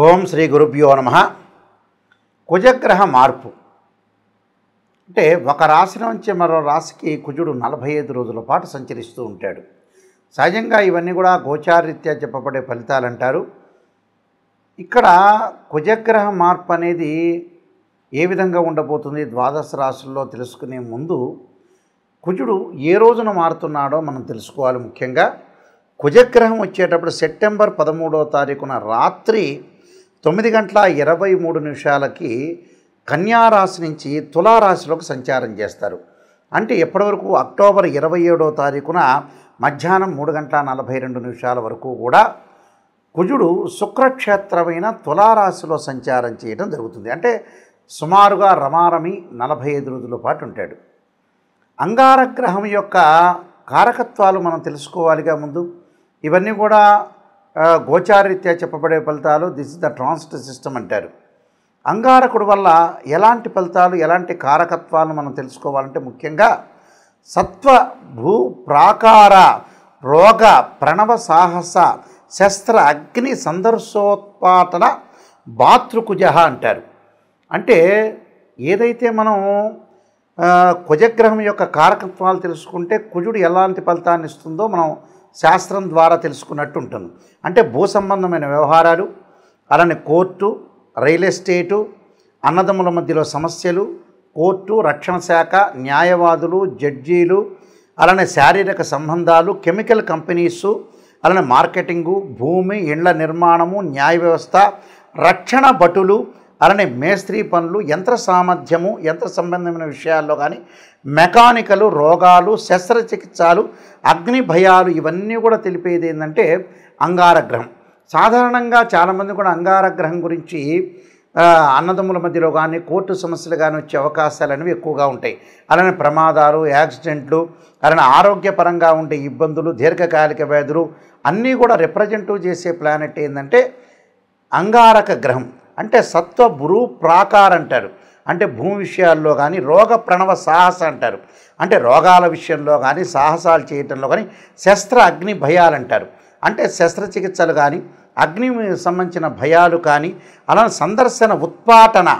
ఓం శ్రీ గురుభ్యో నమః. కుజగ్రహ మార్పు అంటే ఒక రాశి నుంచి మరో రాశికి కుజుడు 45 రోజుల పాటు సంచరిస్తూ ఉంటాడు. సహజంగా ఇవన్నీ కూడా గోచారరీత్యా చెప్పబడే ఫలితాలు అంటారు. ఇక్కడ కుజగ్రహ మార్పు అనేది ఏ విధంగా ఉండబోతుంది ద్వాదశ రాశుల్లో తెలుసుకునే ముందు కుజుడు ఏ రోజున మారుతున్నాడో మనం తెలుసుకోవాలి. ముఖ్యంగా కుజగ్రహం వచ్చేటప్పుడు సెప్టెంబర్ 13వ తారీఖున రాత్రి 9:23 కన్యారాశి నుంచి తులారాశిలోకి సంచారం చేస్తారు. అంటే ఎప్పటివరకు అక్టోబర్ 27వ తారీఖున మధ్యాహ్నం 3:42 వరకు కూడా కుజుడు శుక్రక్షేత్రమైన తులారాశిలో సంచారం చేయడం జరుగుతుంది. అంటే సుమారుగా రమారమి 45 రోజుల పాటు ఉంటాడు. అంగారగ్రహం యొక్క కారకత్వాలు మనం తెలుసుకోవాలిగా ముందు. ఇవన్నీ కూడా గోచారరీత్యా చెప్పబడే ఫలితాలు. This is the transit system అంటారు. అంగారకుడు వల్ల ఎలాంటి ఫలితాలు, ఎలాంటి కారకత్వాలను మనం తెలుసుకోవాలంటే ముఖ్యంగా సత్వ భూ ప్రాకార రోగ ప్రణవ సాహస శస్త్ర అగ్ని సందర్శోత్పాటన భాతృకుజ అంటారు. అంటే ఏదైతే మనం కుజగ్రహం యొక్క కారకత్వాలు తెలుసుకుంటే కుజుడు ఎలాంటి ఫలితాన్ని ఇస్తుందో మనం శాస్త్రం ద్వారా తెలుసుకున్నట్టు ఉంటుంది. అంటే భూ సంబంధమైన వ్యవహారాలు, అలానే కోర్టు, రియల్ ఎస్టేటు, అన్నదమ్ముల మధ్యలో సమస్యలు, కోర్టు, రక్షణ శాఖ, న్యాయవాదులు, జడ్జీలు, అలానే శారీరక సంబంధాలు, కెమికల్ కంపెనీసు, అలానే మార్కెటింగు, భూమి, ఇండ్ల నిర్మాణము, న్యాయ వ్యవస్థ, రక్షణ భటులు, అలానే మేస్త్రీ పనులు, యంత్ర సామర్థ్యము, యంత్ర సంబంధమైన విషయాల్లో కానీ మెకానికలు, రోగాలు, శస్త్రచికిత్సలు, అగ్ని భయాలు, ఇవన్నీ కూడా తెలిపేది ఏంటంటే అంగారగ్రహం. సాధారణంగా చాలామంది కూడా అంగారగ్రహం గురించి అన్నదమ్ముల మధ్యలో కానీ కోర్టు సమస్యలు కానీ వచ్చే అవకాశాలు అనేవి ఎక్కువగా ఉంటాయి. అలానే ప్రమాదాలు, యాక్సిడెంట్లు, అలానే ఆరోగ్యపరంగా ఉండే ఇబ్బందులు, దీర్ఘకాలిక వ్యాధులు అన్నీ కూడా రిప్రజెంటివ్ చేసే ప్లానెట్ ఏంటంటే అంగారక గ్రహం. అంటే సత్వ భూ ప్రాకార అంటారు. అంటే భూమి విషయాల్లో కానీ రోగ ప్రణవ సాహస అంటారు. అంటే రోగాల విషయంలో కానీ సాహసాలు చేయటంలో కానీ శస్త్ర అగ్ని భయాలు అంటారు. అంటే శస్త్రచికిత్సలు కానీ అగ్ని సంబంధించిన భయాలు కానీ అలా సందర్శన ఉత్పాటన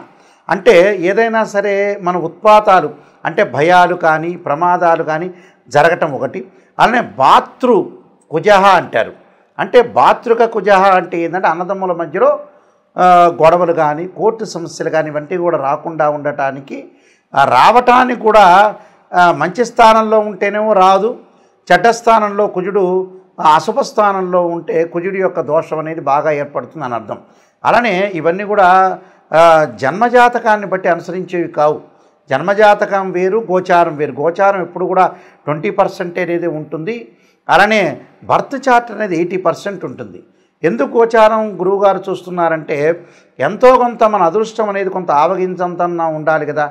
అంటే ఏదైనా సరే మన ఉత్పాతాలు అంటే భయాలు కానీ ప్రమాదాలు కానీ జరగటం ఒకటి. అలానే భాతృ కుజహ అంటారు. అంటే భాతృక కుజహ అంటే ఏంటంటే అన్నదమ్ముల మధ్యలో గొడవలు కానీ కోర్టు సమస్యలు కానీ ఇవన్నీ కూడా రాకుండా ఉండటానికి రావటానికి కూడా మంచి స్థానంలో ఉంటేనేమో రాదు, చెడ్డ స్థానంలో కుజుడు అశుభ స్థానంలో ఉంటే కుజుడి యొక్క దోషం అనేది బాగా ఏర్పడుతుంది అని అర్థం. అలానే ఇవన్నీ కూడా జన్మజాతకాన్ని బట్టి అనుసరించేవి కావు. జన్మజాతకం వేరు, గోచారం వేరు. గోచారం ఎప్పుడు కూడా 20% అనేది ఉంటుంది. అలానే బర్త్ చార్ట్ అనేది 80% ఉంటుంది. ఎందుకు గోచారం గురువుగారు చూస్తున్నారంటే ఎంతో కొంత మన అదృష్టం అనేది కొంత ఆవగించంతన్నా ఉండాలి కదా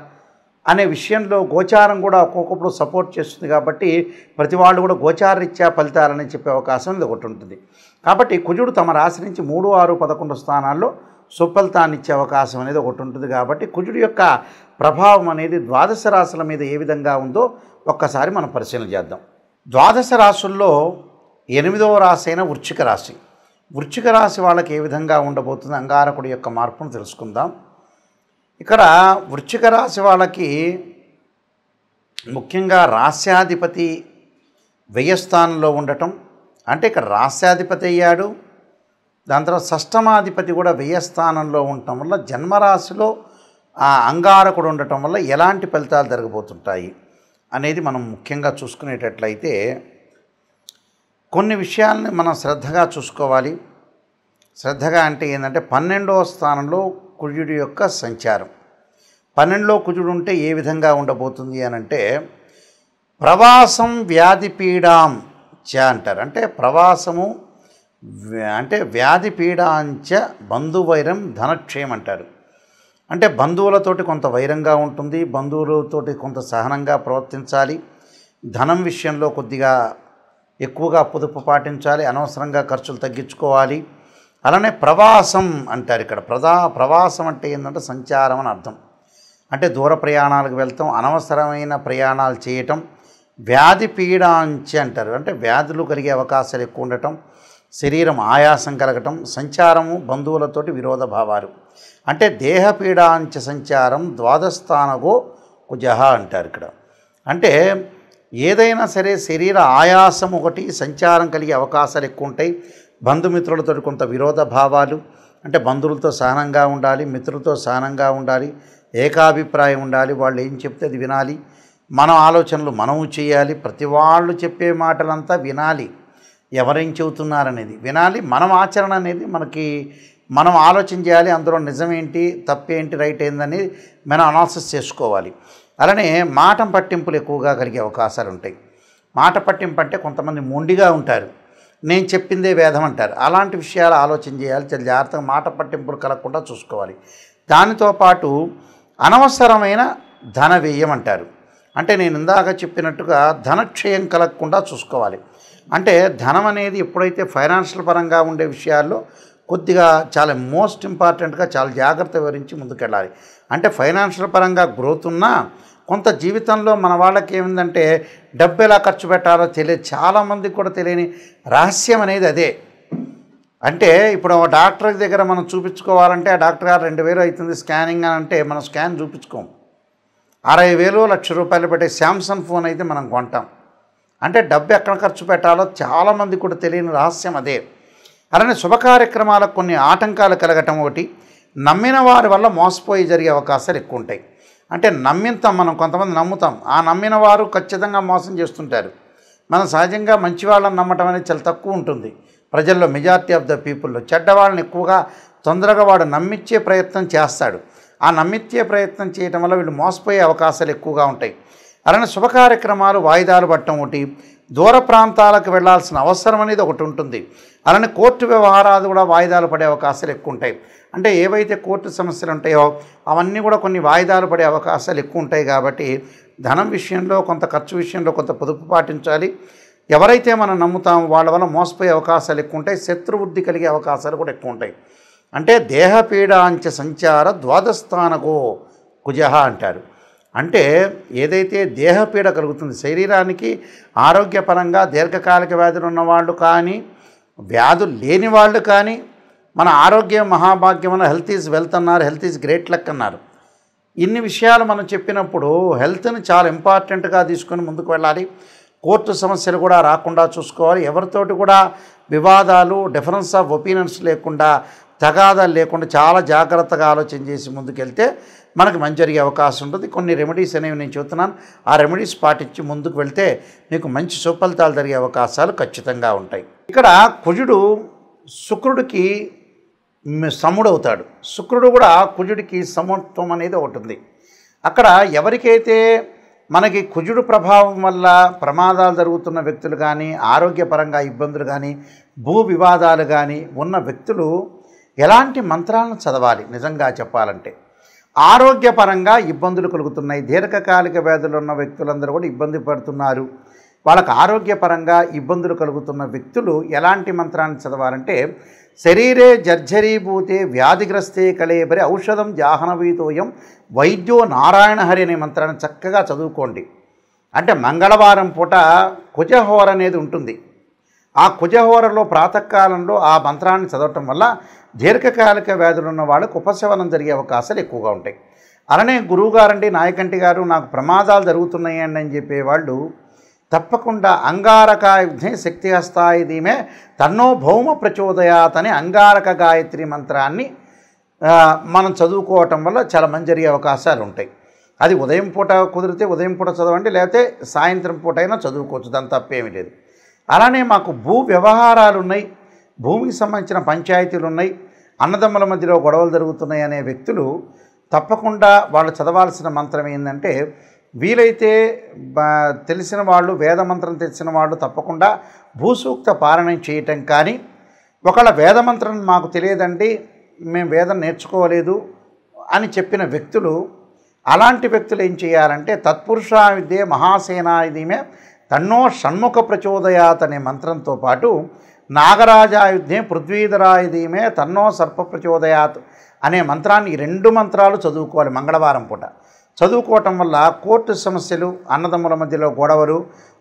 అనే విషయంలో గోచారం కూడా ఒక్కొక్కప్పుడు సపోర్ట్ చేస్తుంది. కాబట్టి ప్రతి వాళ్ళు కూడా గోచారరీత్యా ఫలితాలని చెప్పే అవకాశం ఇది ఒకటి ఉంటుంది. కాబట్టి కుజుడు తమ రాశి నుంచి 3, 6, 11 స్థానాల్లో సుఫలితాన్ని ఇచ్చే అవకాశం అనేది ఒకటి ఉంటుంది. కాబట్టి కుజుడు యొక్క ప్రభావం అనేది ద్వాదశ రాశుల మీద ఏ విధంగా ఉందో ఒక్కసారి మనం పరిశీలన చేద్దాం. ద్వాదశ రాశుల్లో 8వ రాశి అయిన వృశ్చిక రాశి. వృశ్చిక రాశి వాళ్ళకి ఏ విధంగా ఉండబోతుంది అంగారకుడి యొక్క మార్పును తెలుసుకుందాం. ఇక్కడ వృశ్చిక రాశి వాళ్ళకి ముఖ్యంగా రాస్యాధిపతి వ్యయస్థానంలో ఉండటం. అంటే ఇక్కడ రాస్యాధిపతి అయ్యాడు, దాని తర్వాత షష్టమాధిపతి కూడా వ్యయస్థానంలో ఉండటం వల్ల జన్మరాశిలో ఆ అంగారకుడు ఉండటం వల్ల ఎలాంటి ఫలితాలు జరగబోతుంటాయి అనేది మనం ముఖ్యంగా చూసుకునేటట్లయితే కొన్ని విషయాలని మనం శ్రద్ధగా చూసుకోవాలి. శ్రద్ధగా అంటే ఏంటంటే 12వ స్థానంలో కుజుడి యొక్క సంచారం. 12లో కుజుడు ఉంటే ఏ విధంగా ఉండబోతుంది అని అంటే ప్రవాసం వ్యాధి పీడాం చ అంటారు. అంటే ప్రవాసము అంటే వ్యాధి పీడాంచ బంధువైరం ధనక్షయం అంటారు. అంటే బంధువులతోటి కొంత వైరంగా ఉంటుంది, బంధువులతోటి కొంత సహనంగా ప్రవర్తించాలి, ధనం విషయంలో కొద్దిగా ఎక్కువగా పొదుపు పాటించాలి, అనవసరంగా ఖర్చులు తగ్గించుకోవాలి. అలానే ప్రవాసం అంటారు. ఇక్కడ ప్రవాసం అంటే ఏంటంటే సంచారం అని అర్థం. అంటే దూర ప్రయాణాలకు వెళ్తాం, అనవసరమైన ప్రయాణాలు చేయటం. వ్యాధి పీడాంచి అంటారు. అంటే వ్యాధులు కలిగే అవకాశాలు ఎక్కువ ఉండటం, శరీరం ఆయాసం కలగటం, సంచారము, బంధువులతోటి విరోధ భావాలు. అంటే దేహపీడాంచ సంచారం ద్వాదస్థానగో కుజః అంటారు ఇక్కడ. అంటే ఏదైనా సరే శరీర ఆయాసం ఒకటి, సంచారం కలిగే అవకాశాలు ఎక్కువ ఉంటాయి. బంధుమిత్రులతో కొంత విరోధ భావాలు, అంటే బంధువులతో సహనంగా ఉండాలి, మిత్రులతో సహనంగా ఉండాలి, ఏకాభిప్రాయం ఉండాలి, వాళ్ళు ఏం చెప్తే అది వినాలి, మన ఆలోచనలు మనము చేయాలి, ప్రతి వాళ్ళు చెప్పే మాటలంతా వినాలి, ఎవరేం చెబుతున్నారనేది వినాలి, మనం ఆచరణ అనేది మనం ఆలోచన చేయాలి, అందులో నిజమేంటి, తప్పేంటి, రైట్ ఏందని మనం అనాలిసిస్ చేసుకోవాలి. అలానే మాట పట్టింపులు ఎక్కువగా కలిగే అవకాశాలు ఉంటాయి. మాట పట్టింపు అంటే కొంతమంది మొండిగా ఉంటారు, నేను చెప్పిందే వేదం అంటారు. అలాంటి విషయాలు ఆలోచన చేయాలి, చాలా జాగ్రత్తగా మాట పట్టింపులు కలగకుండా చూసుకోవాలి. దానితో పాటు అనవసరమైన ధన వ్యయం అంటారు. అంటే నేను ఇందాక చెప్పినట్టుగా ధనక్షయం కలగకుండా చూసుకోవాలి. అంటే ధనం అనేది ఎప్పుడైతే ఫైనాన్షియల్ పరంగా ఉండే విషయాల్లో కొద్దిగా చాలా మోస్ట్ ఇంపార్టెంట్గా చాలా జాగ్రత్త వివరించి ముందుకెళ్ళాలి. అంటే ఫైనాన్షియల్ పరంగా గ్రోత్ ఉన్నా కొంత జీవితంలో మన వాళ్ళకి ఏమిందంటే డబ్బు ఎలా ఖర్చు పెట్టాలో తెలియదు, చాలామందికి కూడా తెలియని రహస్యం అనేది అదే. అంటే ఇప్పుడు ఒక డాక్టర్ దగ్గర మనం చూపించుకోవాలంటే ఆ డాక్టర్ గారు 2000 అవుతుంది స్కానింగ్ అని అంటే మనం స్కాన్ చూపించుకోం. 60,000 1,00,000 పెట్టే శాంసంగ్ ఫోన్ అయితే మనం కొంటాం. అంటే డబ్బు ఎక్కడ ఖర్చు పెట్టాలో చాలామంది కూడా తెలియని రహస్యం అదే. అలానే శుభ కార్యక్రమాలకు కొన్ని ఆటంకాలు కలగటం ఒకటి, నమ్మిన వారి వల్ల మోసపోయి జరిగే అవకాశాలు ఎక్కువ ఉంటాయి. అంటే మనం కొంతమంది నమ్ముతాం, ఆ నమ్మిన వారు ఖచ్చితంగా మోసం చేస్తుంటారు. మనం సహజంగా మంచి వాళ్ళని నమ్మటం అనేది చాలా తక్కువ ఉంటుంది ప్రజల్లో. మెజారిటీ ఆఫ్ ద పీపుల్లో చెడ్డవాళ్ళని ఎక్కువగా తొందరగా వాడు నమ్మించే ప్రయత్నం చేస్తాడు. ఆ నమ్మించే ప్రయత్నం చేయటం వల్ల వీళ్ళు మోసపోయే అవకాశాలు ఎక్కువగా ఉంటాయి. అలానే శుభ కార్యక్రమాలు వాయిదాలు పట్టడం ఒకటి, దూర ప్రాంతాలకు వెళ్లాల్సిన అవసరం అనేది ఒకటి ఉంటుంది. అలానే కోర్టు వ్యవహారాలు కూడా వాయిదాలు పడే అవకాశాలు ఎక్కువ ఉంటాయి. అంటే ఏవైతే కోర్టు సమస్యలు ఉంటాయో అవన్నీ కూడా కొన్ని వాయిదాలు పడే అవకాశాలు ఎక్కువ ఉంటాయి. కాబట్టి ధనం విషయంలో కొంత, ఖర్చు విషయంలో కొంత పొదుపు పాటించాలి. ఎవరైతే మనం నమ్ముతామో వాళ్ళ వల్ల మోసపోయే అవకాశాలు ఎక్కువ ఉంటాయి. శత్రువృద్ధి కలిగే అవకాశాలు కూడా ఎక్కువ ఉంటాయి. అంటే దేహపీడాంచ సంచార ద్వాదస్థానగో కుజః అంటారు. అంటే ఏదైతే దేహపీడ కలుగుతుంది, శరీరానికి ఆరోగ్యపరంగా దీర్ఘకాలిక వ్యాధులు ఉన్నవాళ్ళు కానీ, వ్యాధులు లేని వాళ్ళు కానీ, మన ఆరోగ్యం మహాభాగ్యం అన్న, హెల్త్ ఈజ్ వెల్త్ అన్నారు, హెల్త్ ఈజ్ గ్రేట్ లక్ అన్నారు. ఇన్ని విషయాలు మనం చెప్పినప్పుడు హెల్త్ని చాలా ఇంపార్టెంట్గా తీసుకొని ముందుకు వెళ్ళాలి. కోర్టు సమస్యలు కూడా రాకుండా చూసుకోవాలి. ఎవరితోటి కూడా వివాదాలు, డిఫరెన్స్ ఆఫ్ ఒపీనియన్స్ లేకుండా, తగాదాలు లేకుండా చాలా జాగ్రత్తగా ఆలోచన చేసి ముందుకెళ్తే మనకు మంచి జరిగే అవకాశం ఉంటుంది. కొన్ని రెమెడీస్ అనేవి నేను చెబుతున్నాను, ఆ రెమెడీస్ పాటించి ముందుకు వెళ్తే మీకు మంచి సుఫలితాలు జరిగే అవకాశాలు ఖచ్చితంగా ఉంటాయి. ఇక్కడ కుజుడు శుక్రుడికి సముడవుతాడు. శుక్రుడు కూడా కుజుడికి సమత్వం అనేది ఒకటి ఉంది. అక్కడ ఎవరికైతే మనకి కుజుడు ప్రభావం వల్ల ప్రమాదాలు జరుగుతున్న వ్యక్తులు కానీ, ఆరోగ్యపరంగా ఇబ్బందులు కానీ, భూ వివాదాలు కానీ ఉన్న వ్యక్తులు ఎలాంటి మంత్రాలను చదవాలి? నిజంగా చెప్పాలంటే ఆరోగ్యపరంగా ఇబ్బందులు కలుగుతున్నాయి, దీర్ఘకాలిక వ్యాధులు ఉన్న వ్యక్తులందరూ కూడా ఇబ్బంది పడుతున్నారు. వాళ్ళకు ఆరోగ్యపరంగా ఇబ్బందులు కలుగుతున్న వ్యక్తులు ఎలాంటి మంత్రాన్ని చదవాలంటే శరీరే జర్జరీభూతే వ్యాధిగ్రస్తే కళేబరి ఔషధం జాహ్నవీతోయం వైద్యో నారాయణ హరి అనే మంత్రాన్ని చక్కగా చదువుకోండి. అంటే మంగళవారం పూట కుజహోర అనేది ఉంటుంది. ఆ కుజహోరలో ప్రాతకాలంలో ఆ మంత్రాన్ని చదవటం వల్ల దీర్ఘకాలిక వ్యాధులు ఉన్న వాళ్ళకు ఉపశమనం జరిగే అవకాశాలు ఎక్కువగా ఉంటాయి. అలానే గురువుగారండి, నాయకంటి గారు, నాకు ప్రమాదాలు జరుగుతున్నాయండి అని చెప్పేవాళ్ళు తప్పకుండా అంగారకాయుధే శక్తి హస్తాయి ధీమే తన్నో భౌమ ప్రచోదయాత్ అనే అంగారక గాయత్రి మంత్రాన్ని మనం చదువుకోవటం వల్ల చాలా మంచి జరిగే అవకాశాలు ఉంటాయి. అది ఉదయం పూట కుదిరితే ఉదయం పూట చదవండి, లేకపోతే సాయంత్రం పూట అయినా చదువుకోవచ్చు, దాని తప్పేమీ లేదు. అలానే మాకు భూ వ్యవహారాలు ఉన్నాయి, భూమికి సంబంధించిన పంచాయతీలు ఉన్నాయి, అన్నదమ్ముల మధ్యలో గొడవలు జరుగుతున్నాయి అనే వ్యక్తులు తప్పకుండా వాళ్ళు చదవాల్సిన మంత్రం ఏంటంటే, వీలైతే తెలిసిన వాళ్ళు, వేదమంత్రం తెలిసిన వాళ్ళు తప్పకుండా భూసూక్త పారాయణం చేయటం కానీ, ఒకవేళ వేదమంత్రం మాకు తెలియదండి, మేము వేదం నేర్చుకోలేదు అని చెప్పిన వ్యక్తులు, అలాంటి వ్యక్తులు ఏం చేయాలంటే తత్పురుషా విద్యే మహాసేనాయుధీమే తన్నో షణ్ముఖ ప్రచోదయాత్ అనే మంత్రంతో పాటు నాగరాజాయుధే పృథ్వీధరాయుధీమే తన్నో సర్ప ప్రచోదయాత్ అనే మంత్రాన్ని, ఈ 2 మంత్రాలు చదువుకోవాలి మంగళవారం పూట. చదువుకోవటం వల్ల కోర్టు సమస్యలు, అన్నదమ్ముల మధ్యలో గొడవలు,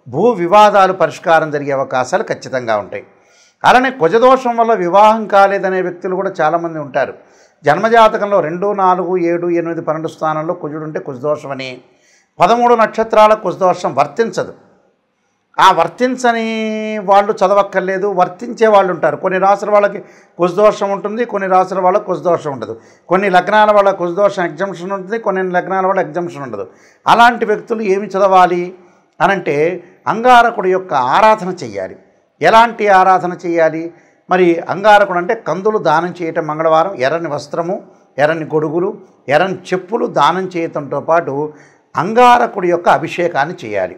భూ వివాదాలు పరిష్కారం జరిగే అవకాశాలు ఖచ్చితంగా ఉంటాయి. అలానే కుజదోషం వల్ల వివాహం కాలేదనే వ్యక్తులు కూడా చాలామంది ఉంటారు. జన్మజాతకంలో 2, 4, 7, 8, 12 స్థానంలో కుజుడు ఉంటే కుజదోషమని, 13 నక్షత్రాల కుజదోషం వర్తించదు. ఆ వర్తించని వాళ్ళు చదవక్కర్లేదు, వర్తించే వాళ్ళు ఉంటారు. కొన్ని రాసుల వాళ్ళకి కుజదోషం ఉంటుంది, కొన్ని రాసుల వాళ్ళకి కుజదోషం ఉండదు. కొన్ని లగ్నాల వాళ్ళ కుజదోషం ఎగ్జంప్షన్ ఉంటుంది, కొన్ని లగ్నాల వాళ్ళ ఎగ్జంప్షన్ ఉండదు. అలాంటి వ్యక్తులు ఏమి చదవాలి అనంటే అంగారకుడి యొక్క ఆరాధన చెయ్యాలి. ఎలాంటి ఆరాధన చేయాలి? మరి అంగారకుడు అంటే కందులు దానం చేయటం మంగళవారం, ఎర్రని వస్త్రము, ఎర్రని గొడుగులు, ఎర్రని చెప్పులు దానం చేయటంతో పాటు అంగారకుడి యొక్క అభిషేకాన్ని చేయాలి.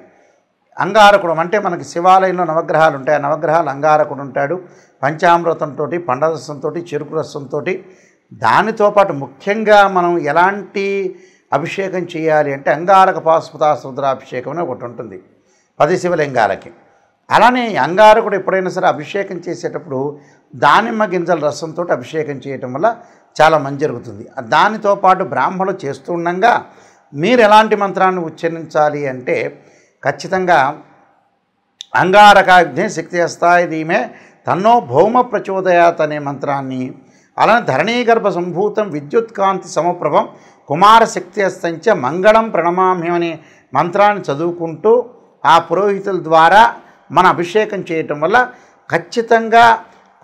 అంగారకుడు అంటే మనకి శివాలయంలో నవగ్రహాలు ఉంటాయి. ఆ నవగ్రహాలు అంగారకుడు ఉంటాడు. పంచామృతంతో, పండరసంతో, చెరుకు రసంతో, దానితో పాటు ముఖ్యంగా మనం ఎలాంటి అభిషేకం చేయాలి అంటే అంగారక పాశుపతాస్త్ర రుద్రాభిషేకం అని ఒకటి ఉంటుంది 10 శివలింగాలకి. అలానే అంగారకుడు ఎప్పుడైనా సరే అభిషేకం చేసేటప్పుడు దానిమ్మ గింజల రసంతో అభిషేకం చేయటం వల్ల చాలా మంచి జరుగుతుంది. దానితో పాటు బ్రాహ్మణులు చేస్తూ ఉండగా మీరు ఎలాంటి మంత్రాన్ని ఉచ్చరించాలి అంటే ఖచ్చితంగా అంగారకాగ్ని శక్తి హస్తాయ ధీమే తన్నో భౌమ ప్రచోదయాత్ అనే మంత్రాన్ని, అలానే ధరణీగర్భ సంభూతం విద్యుత్కాంతి సమప్రభం కుమార శక్తి హస్తంచ మంగళం ప్రణమామ్యం అనే మంత్రాన్ని చదువుకుంటూ ఆ పురోహితుల ద్వారా మన అభిషేకం చేయటం వల్ల ఖచ్చితంగా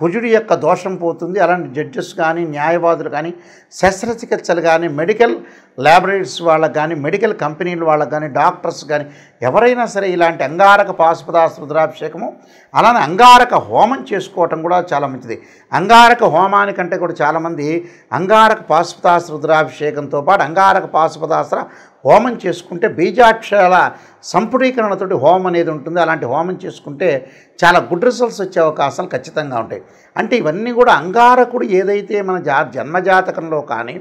కుజుడి యొక్క దోషం పోతుంది. అలాంటి జడ్జెస్ కానీ, న్యాయవాదులు కానీ, శస్త్రచికిత్సలు కానీ, మెడికల్ ల్యాబొరేటరీస్ వాళ్ళకు కానీ, మెడికల్ కంపెనీల వాళ్ళకు కానీ, డాక్టర్స్ కానీ ఎవరైనా సరే ఇలాంటి అంగారక పాశుపతాస్త్ర రుద్రాభిషేకము, అలానే అంగారక హోమం చేసుకోవటం కూడా చాలా మంచిది. అంగారక హోమానికంటే కూడా చాలామంది అంగారక పాశుపతాస్త్ర రుద్రాభిషేకంతో పాటు అంగారక పాశుపతాస్త్ర హోమం చేసుకుంటే బీజాక్షరాల సంపుటీకరణతోటి హోమం అనేది ఉంటుంది. అలాంటి హోమం చేసుకుంటే చాలా గుడ్ రిజల్ట్స్ వచ్చే అవకాశాలు ఖచ్చితంగా ఉంటాయి. అంటే ఇవన్నీ కూడా అంగారకుడు ఏదైతే మన జన్మజాతకంలో కానీ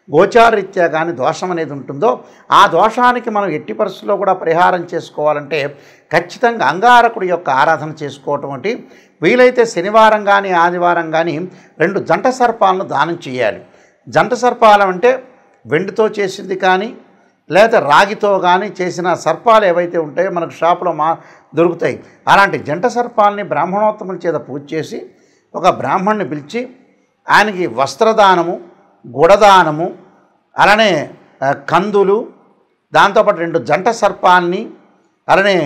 గోచారరీత్యా కానీ దోషం అనేది ఉంటుందో ఆ దోషానికి మనం ఎట్టి పరిస్థితుల్లో కూడా పరిహారం చేసుకోవాలంటే ఖచ్చితంగా అంగారకుడి యొక్క ఆరాధన చేసుకోవటం వంటి, వీలైతే శనివారం కానీ ఆదివారం కానీ 2 జంట సర్పాలను దానం చేయాలి. జంట సర్పాలు అంటే వెండితో చేసింది కానీ లేదా రాగితో కానీ చేసిన సర్పాలు ఏవైతే ఉంటాయో మనకు షాపులో దొరుకుతాయి. అలాంటి జంట సర్పాలని బ్రాహ్మణోత్తముల చేత పూజ చేసి ఒక బ్రాహ్మణ్ణి పిలిచి ఆయనకి వస్త్రదానము, గుడదానము, అలానే కందులు, దాంతోపాటు 2 జంట సర్పాలని, అలానే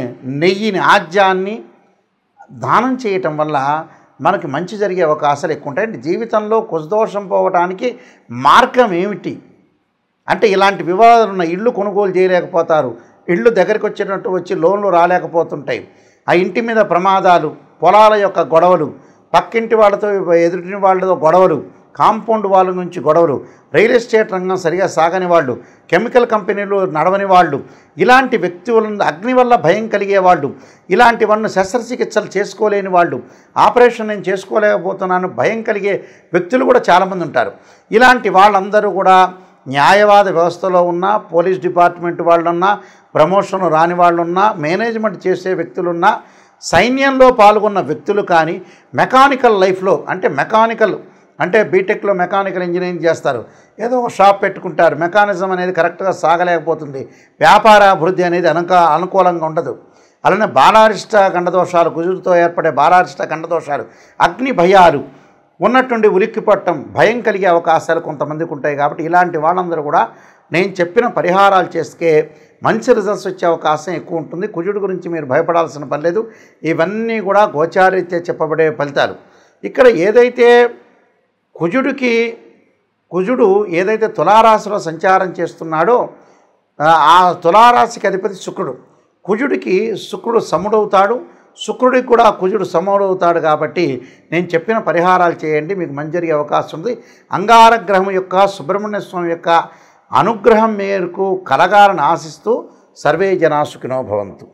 నెయ్యిని, ఆజ్యాన్ని దానం చేయటం వల్ల మనకి మంచి జరిగే అవకాశాలు ఎక్కువ ఉంటాయి. జీవితంలో కుజదోషం పోవడానికి మార్గం ఏమిటి అంటే ఇలాంటి వివాదాలు ఉన్న ఇళ్ళు కొనుగోలు చేయలేకపోతారు, ఇళ్ళు దగ్గరికి వచ్చేటట్టు వచ్చి లోన్లు రాలేకపోతుంటాయి, ఆ ఇంటి మీద ప్రమాదాలు, పొలాల యొక్క గొడవలు, పక్కింటి వాళ్ళతో ఎదుటి వాళ్ళతో గొడవలు, కాంపౌండ్ వాళ్ళ నుంచి గొడవలు, రియల్ ఎస్టేట్ రంగం సరిగా సాగని వాళ్ళు, కెమికల్ కంపెనీలు నడవని వాళ్ళు, ఇలాంటి వ్యక్తులను అగ్ని వల్ల భయం కలిగే వాళ్ళు, ఇలాంటివన్నీ శస్త్రచికిత్సలు చేసుకోలేని వాళ్ళు, ఆపరేషన్ నేను చేసుకోలేకపోతున్నాను భయం కలిగే వ్యక్తులు కూడా చాలామంది ఉంటారు. ఇలాంటి వాళ్ళందరూ కూడా న్యాయవాద వ్యవస్థలో ఉన్న, పోలీస్ డిపార్ట్మెంట్ వాళ్ళున్నా, ప్రమోషన్ రాని వాళ్ళున్నా, మేనేజ్మెంట్ చేసే వ్యక్తులున్నా, సైన్యంలో పాల్గొన్న వ్యక్తులు కానీ, మెకానికల్ లైఫ్లో అంటే బీటెక్లో మెకానికల్ ఇంజనీరింగ్ చేస్తారు, ఏదో ఒక షాప్ పెట్టుకుంటారు, మెకానిజం అనేది కరెక్ట్గా సాగలేకపోతుంది, వ్యాపార అభివృద్ధి అనేది అనుకూలంగా ఉండదు. అలానే బాలారిష్ట గండదోషాలు, కుజుడితో ఏర్పడే బాలారిష్ట గండదోషాలు, అగ్ని భయాలు ఉన్నట్టుండి ఉలిక్కి పట్టడం, భయం కలిగే అవకాశాలు కొంతమందికి ఉంటాయి. కాబట్టి ఇలాంటి వాళ్ళందరూ కూడా నేను చెప్పిన పరిహారాలు చేస్తే మంచి రిజల్ట్స్ వచ్చే అవకాశం ఎక్కువ ఉంటుంది. కుజుడు గురించి మీరు భయపడాల్సిన పని లేదు. ఇవన్నీ కూడా గోచారీత్యా చెప్పబడే ఫలితాలు. ఇక్కడ ఏదైతే కుజుడు ఏదైతే తులారాశిలో సంచారం చేస్తున్నాడో ఆ తులారాశికి అధిపతి శుక్రుడు. కుజుడికి శుక్రుడు సముడవుతాడు, శుక్రుడికి కూడా కుజుడు సమవుతాడు. కాబట్టి నేను చెప్పిన పరిహారాలు చేయండి, మీకు మంచి జరిగే అవకాశం ఉంది. అంగారగ్రహం యొక్క సుబ్రహ్మణ్య స్వామి యొక్క అనుగ్రహం మేరకు కలగాలని ఆశిస్తూ సర్వే జనా సుఖినో భవంతు.